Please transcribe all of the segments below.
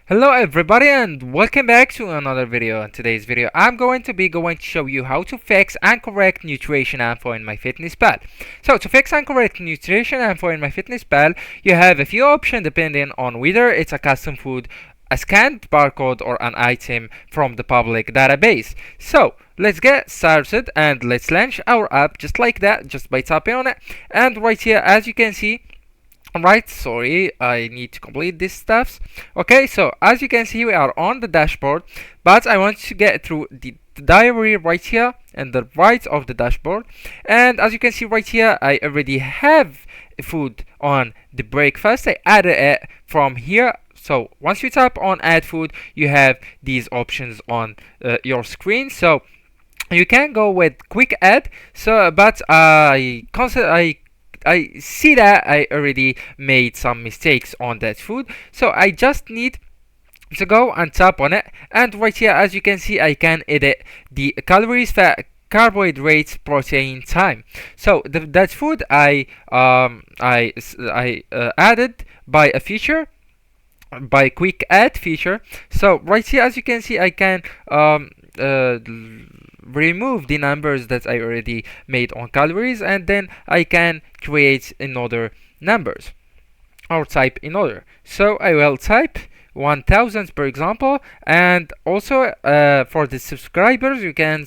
Hello everybody and welcome back to another video. In today's video I'm going to show you how to fix and correct nutrition info in MyFitnessPal. So to fix and correct nutrition info in MyFitnessPal, you have a few options depending on whether it's a custom food, a scanned barcode, or an item from the public database. So let's get started and let's launch our app just like that, just by tapping on it. And right here, as you can see, right, sorry, I need to complete these stuffs. Okay, so as you can see, we are on the dashboard, but I want to get through the diary right here and the right of the dashboard. And as you can see right here, I already have food on the breakfast. I added it from here. So once you tap on add food, you have these options on your screen. So you can go with quick add. So but I see that I already made some mistakes on that food, so I just need to go and tap on it. And right here, as you can see, I can edit the calories, fat, carbohydrates, protein, time. So that food I added by a feature, by quick add feature. So right here, as you can see, I can remove the numbers that I already made on calories, and then I can create another numbers or type another. So I will type 1000 per example. And also for the subscribers, you can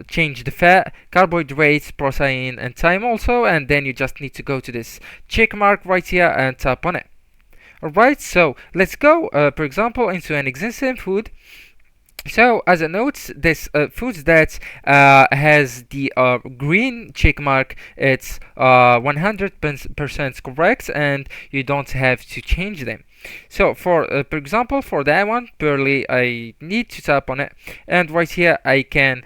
change the fat, carbohydrates, protein, and time also, and then you just need to go to this check mark right here and tap on it. Alright, so let's go for example into an existing food. So as a note, this food that has the green check mark, it's 100% correct, and you don't have to change them. So for example, for that one purely, I need to tap on it, and right here I can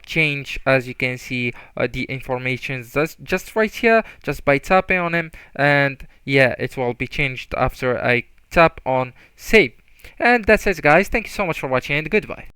change, as you can see, the information just right here, just by tapping on them. And yeah, it will be changed after I tap on save. And that's it guys, thank you so much for watching and goodbye.